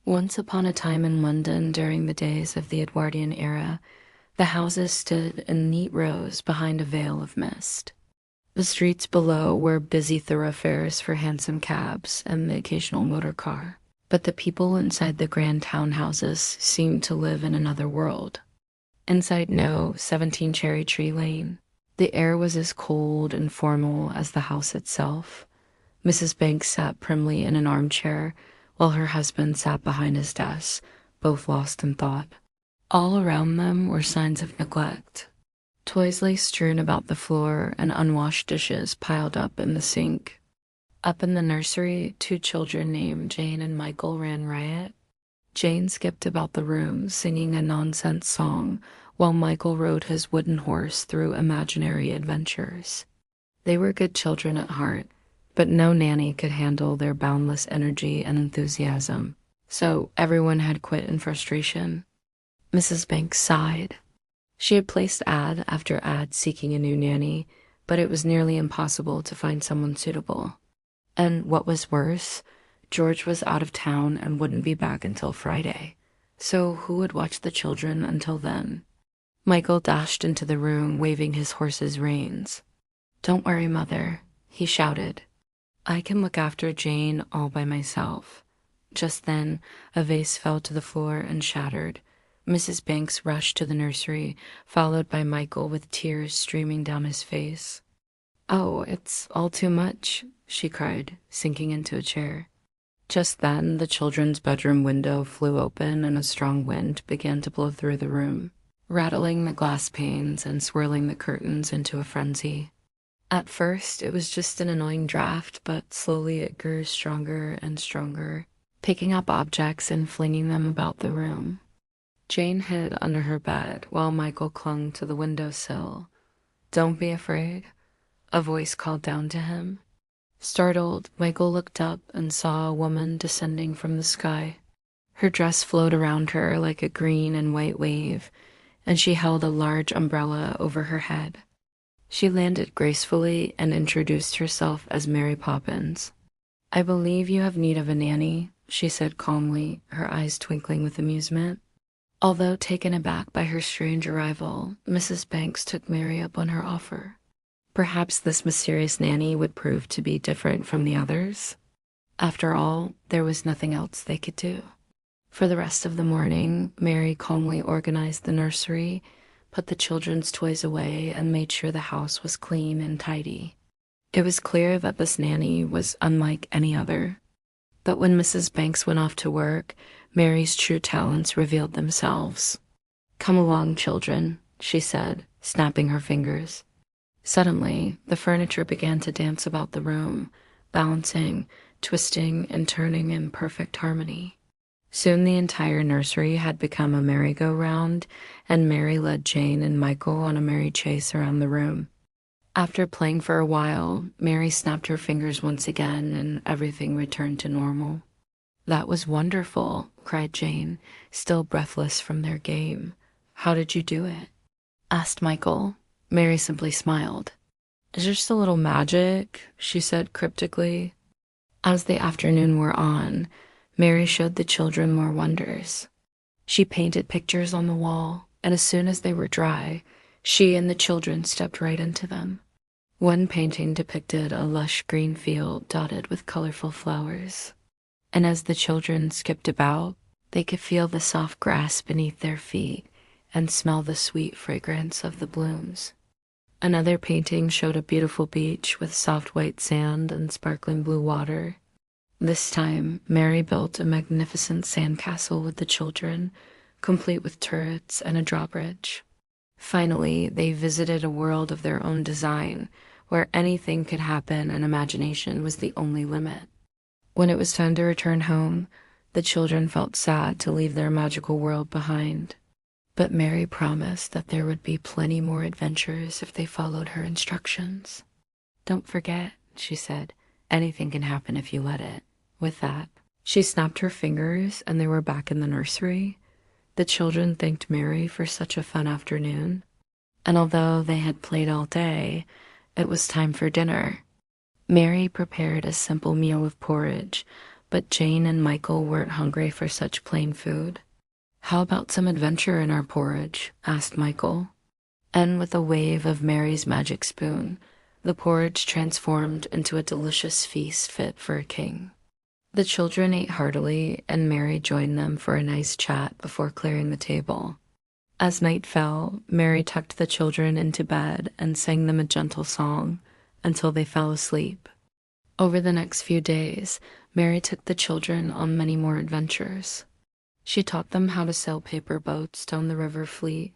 Once upon a time in London during the days of the Edwardian era, the houses stood in neat rows behind a veil of mist. The streets below were busy thoroughfares for hansom cabs and the occasional motor car, but the people inside the grand townhouses seemed to live in another world. Inside No. 17 Cherry Tree Lane, the air was as cold and formal as the house itself. Mrs. Banks sat primly in an armchair, while her husband sat behind his desk, both lost in thought. All around them were signs of neglect. Toys lay strewn about the floor and unwashed dishes piled up in the sink. Up in the nursery, two children named Jane and Michael ran riot. Jane skipped about the room singing a nonsense song, while Michael rode his wooden horse through imaginary adventures. They were good children at heart, but no nanny could handle their boundless energy and enthusiasm, so everyone had quit in frustration. Mrs. Banks sighed. She had placed ad after ad seeking a new nanny, but it was nearly impossible to find someone suitable. And what was worse, George was out of town and wouldn't be back until Friday. So who would watch the children until then? Michael dashed into the room, waving his horse's reins. "Don't worry, Mother," he shouted. "I can look after Jane all by myself." Just then, a vase fell to the floor and shattered. Mrs. Banks rushed to the nursery, followed by Michael with tears streaming down his face. "Oh, it's all too much," she cried, sinking into a chair. Just then, the children's bedroom window flew open and a strong wind began to blow through the room, rattling the glass panes and swirling the curtains into a frenzy. At first, it was just an annoying draft, but slowly it grew stronger and stronger, picking up objects and flinging them about the room. Jane hid under her bed while Michael clung to the windowsill. "Don't be afraid," a voice called down to him. Startled, Michael looked up and saw a woman descending from the sky. Her dress flowed around her like a green and white wave, and she held a large umbrella over her head. She landed gracefully and introduced herself as Mary Poppins. "I believe you have need of a nanny," she said calmly, her eyes twinkling with amusement. Although taken aback by her strange arrival, Mrs. Banks took Mary up on her offer. Perhaps this mysterious nanny would prove to be different from the others. After all, there was nothing else they could do. For the rest of the morning, Mary calmly organized the nursery, put the children's toys away, and made sure the house was clean and tidy. It was clear that this nanny was unlike any other. But when Mrs. Banks went off to work, Mary's true talents revealed themselves. "Come along, children," she said, snapping her fingers. Suddenly, the furniture began to dance about the room, balancing, twisting, and turning in perfect harmony. Soon the entire nursery had become a merry-go-round, and Mary led Jane and Michael on a merry chase around the room. After playing for a while, Mary snapped her fingers once again, and everything returned to normal. "That was wonderful," cried Jane, still breathless from their game. "How did you do it?" asked Michael. Mary simply smiled. "It's just a little magic," she said cryptically. As the afternoon wore on, Mary showed the children more wonders. She painted pictures on the wall, and as soon as they were dry, she and the children stepped right into them. One painting depicted a lush green field dotted with colorful flowers, and as the children skipped about, they could feel the soft grass beneath their feet and smell the sweet fragrance of the blooms. Another painting showed a beautiful beach with soft white sand and sparkling blue water. This time, Mary built a magnificent sandcastle with the children, complete with turrets and a drawbridge. Finally, they visited a world of their own design, where anything could happen and imagination was the only limit. When it was time to return home, the children felt sad to leave their magical world behind. But Mary promised that there would be plenty more adventures if they followed her instructions. "Don't forget," she said, "anything can happen if you let it." With that, she snapped her fingers and they were back in the nursery. The children thanked Mary for such a fun afternoon. And although they had played all day, it was time for dinner. Mary prepared a simple meal of porridge, But Jane and Michael weren't hungry for such plain food. "How about some adventure in our porridge?" asked Michael. And with a wave of Mary's magic spoon, the porridge transformed into a delicious feast fit for a king. The children ate heartily, and Mary joined them for a nice chat before clearing the table. As night fell, Mary tucked the children into bed and sang them a gentle song until they fell asleep. Over the next few days, Mary took the children on many more adventures. She taught them how to sail paper boats down the river Fleet,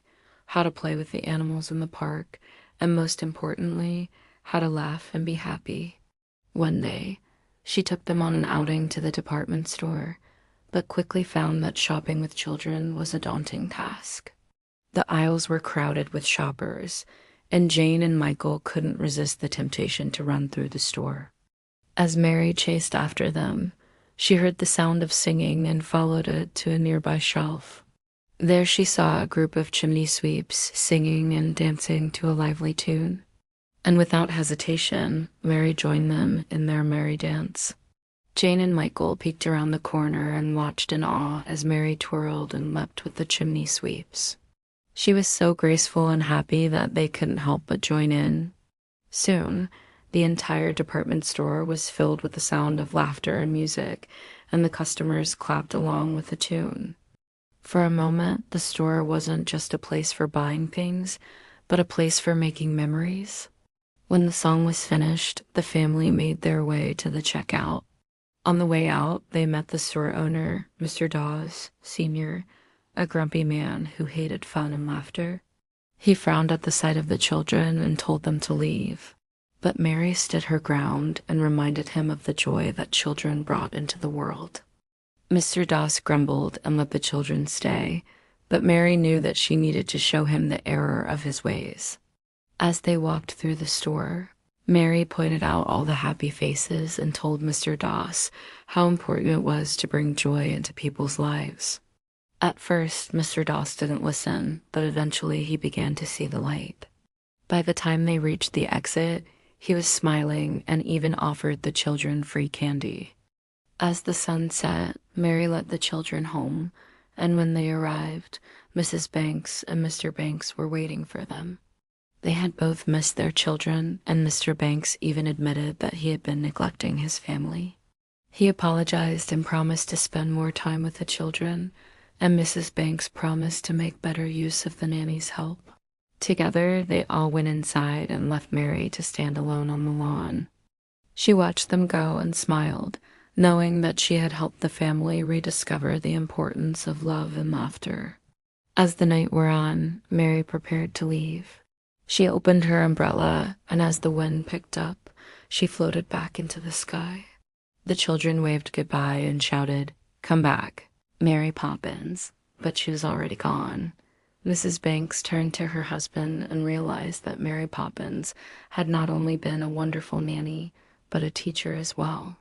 how to play with the animals in the park, and most importantly, how to laugh and be happy. One day, she took them on an outing to the department store, but quickly found that shopping with children was a daunting task. The aisles were crowded with shoppers, and Jane and Michael couldn't resist the temptation to run through the store. As Mary chased after them, she heard the sound of singing and followed it to a nearby shelf. There she saw a group of chimney sweeps singing and dancing to a lively tune, and without hesitation, Mary joined them in their merry dance. Jane and Michael peeked around the corner and watched in awe as Mary twirled and leapt with the chimney sweeps. She was so graceful and happy that they couldn't help but join in. Soon, the entire department store was filled with the sound of laughter and music, and the customers clapped along with the tune. For a moment, the store wasn't just a place for buying things, but a place for making memories. When the song was finished, the family made their way to the checkout. On the way out, they met the store owner, Mr. Dawes, Sr., a grumpy man who hated fun and laughter. He frowned at the sight of the children and told them to leave. But Mary stood her ground and reminded him of the joy that children brought into the world. Mr. Dawes grumbled and let the children stay, but Mary knew that she needed to show him the error of his ways. As they walked through the store, Mary pointed out all the happy faces and told Mr. Dawes how important it was to bring joy into people's lives. At first, Mr. Dawes didn't listen, but eventually he began to see the light. By the time they reached the exit, he was smiling and even offered the children free candy. As the sun set, Mary led the children home, and when they arrived, Mrs. Banks and Mr. Banks were waiting for them. They had both missed their children, and Mr. Banks even admitted that he had been neglecting his family. He apologized and promised to spend more time with the children, and Mrs. Banks promised to make better use of the nanny's help. Together, they all went inside and left Mary to stand alone on the lawn. She watched them go and smiled, knowing that she had helped the family rediscover the importance of love and laughter. As the night wore on, Mary prepared to leave. She opened her umbrella, and as the wind picked up, she floated back into the sky. The children waved goodbye and shouted, "Come back, Mary Poppins," but she was already gone. Mrs. Banks turned to her husband and realized that Mary Poppins had not only been a wonderful nanny, but a teacher as well.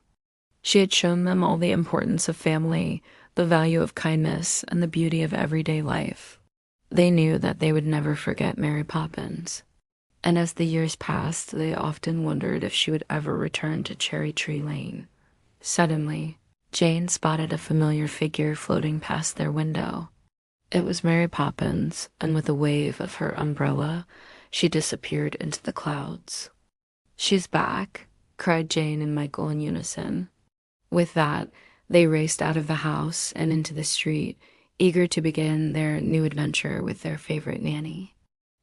She had shown them all the importance of family, the value of kindness, and the beauty of everyday life. They knew that they would never forget Mary Poppins. And as the years passed, they often wondered if she would ever return to Cherry Tree Lane. Suddenly, Jane spotted a familiar figure floating past their window. It was Mary Poppins, and with a wave of her umbrella, she disappeared into the clouds. "She's back," cried Jane and Michael in unison. With that, they raced out of the house and into the street, eager to begin their new adventure with their favorite nanny.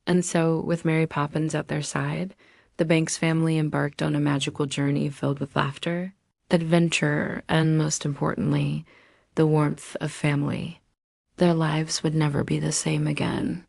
And so, with Mary Poppins at their side, the Banks family embarked on a magical journey filled with laughter, adventure, and most importantly, the warmth of family. Their lives would never be the same again.